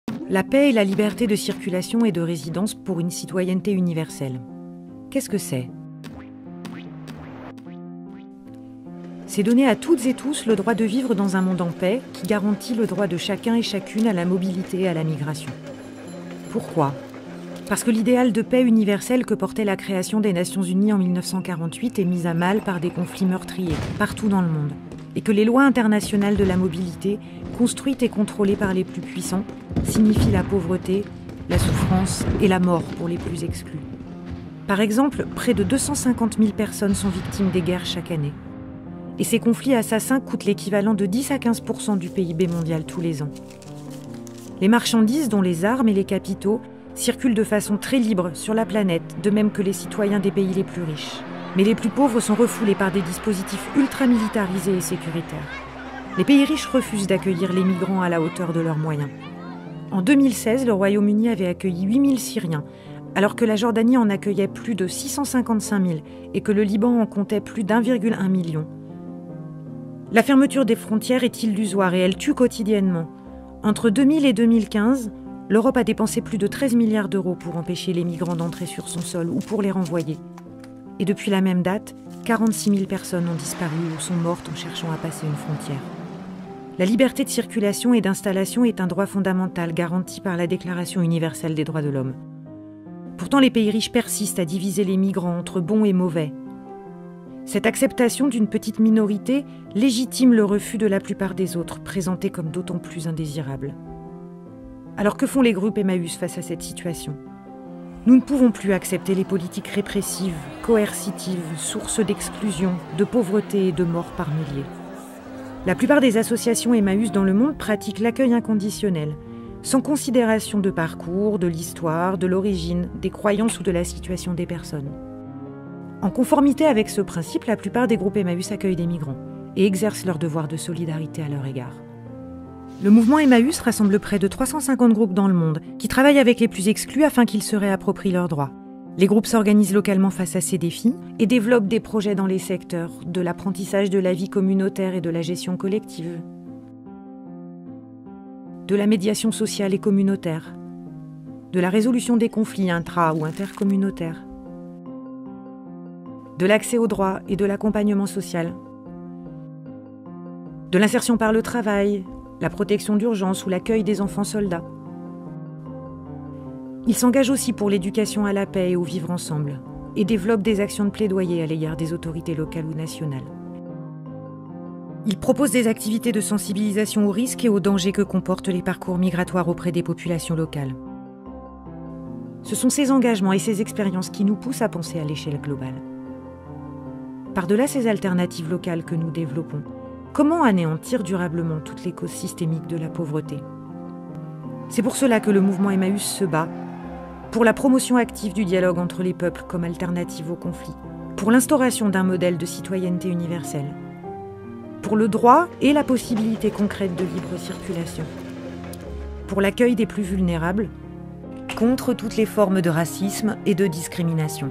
La paix et la liberté de circulation et de résidence pour une citoyenneté universelle. Qu'est-ce que c'est ? C'est donner à toutes et tous le droit de vivre dans un monde en paix qui garantit le droit de chacun et chacune à la mobilité et à la migration. Pourquoi ? Parce que l'idéal de paix universelle que portait la création des Nations Unies en 1948 est mis à mal par des conflits meurtriers partout dans le monde, et que les lois internationales de la mobilité, construites et contrôlées par les plus puissants, signifient la pauvreté, la souffrance et la mort pour les plus exclus. Par exemple, près de 250 000 personnes sont victimes des guerres chaque année. Et ces conflits assassins coûtent l'équivalent de 10 à 15% du PIB mondial tous les ans. Les marchandises, dont les armes et les capitaux, circulent de façon très libre sur la planète, de même que les citoyens des pays les plus riches. Mais les plus pauvres sont refoulés par des dispositifs ultra-militarisés et sécuritaires. Les pays riches refusent d'accueillir les migrants à la hauteur de leurs moyens. En 2016, le Royaume-Uni avait accueilli 8 000 Syriens, alors que la Jordanie en accueillait plus de 655 000 et que le Liban en comptait plus d'1,1 million. La fermeture des frontières est illusoire et elle tue quotidiennement. Entre 2000 et 2015, l'Europe a dépensé plus de 13 milliards d'euros pour empêcher les migrants d'entrer sur son sol ou pour les renvoyer. Et depuis la même date, 46 000 personnes ont disparu ou sont mortes en cherchant à passer une frontière. La liberté de circulation et d'installation est un droit fondamental garanti par la Déclaration universelle des droits de l'homme. Pourtant, les pays riches persistent à diviser les migrants entre bons et mauvais. Cette acceptation d'une petite minorité légitime le refus de la plupart des autres, présentés comme d'autant plus indésirables. Alors que font les groupes Emmaüs face à cette situation ? Nous ne pouvons plus accepter les politiques répressives, coercitives, sources d'exclusion, de pauvreté et de morts par milliers. La plupart des associations Emmaüs dans le monde pratiquent l'accueil inconditionnel, sans considération de parcours, de l'histoire, de l'origine, des croyances ou de la situation des personnes. En conformité avec ce principe, la plupart des groupes Emmaüs accueillent des migrants et exercent leur devoir de solidarité à leur égard. Le mouvement Emmaüs rassemble près de 350 groupes dans le monde qui travaillent avec les plus exclus afin qu'ils se réapproprient leurs droits. Les groupes s'organisent localement face à ces défis et développent des projets dans les secteurs de l'apprentissage de la vie communautaire et de la gestion collective, de la médiation sociale et communautaire, de la résolution des conflits intra- ou intercommunautaires, de l'accès aux droits et de l'accompagnement social, de l'insertion par le travail, la protection d'urgence ou l'accueil des enfants soldats. Ils s'engagent aussi pour l'éducation à la paix et au vivre ensemble et développent des actions de plaidoyer à l'égard des autorités locales ou nationales. Ils proposent des activités de sensibilisation aux risques et aux dangers que comportent les parcours migratoires auprès des populations locales. Ce sont ces engagements et ces expériences qui nous poussent à penser à l'échelle globale. Par-delà ces alternatives locales que nous développons, comment anéantir durablement toutes les causes systémiques de la pauvreté ? C'est pour cela que le mouvement Emmaüs se bat pour la promotion active du dialogue entre les peuples comme alternative au conflit, pour l'instauration d'un modèle de citoyenneté universelle, pour le droit et la possibilité concrète de libre circulation, pour l'accueil des plus vulnérables, contre toutes les formes de racisme et de discrimination.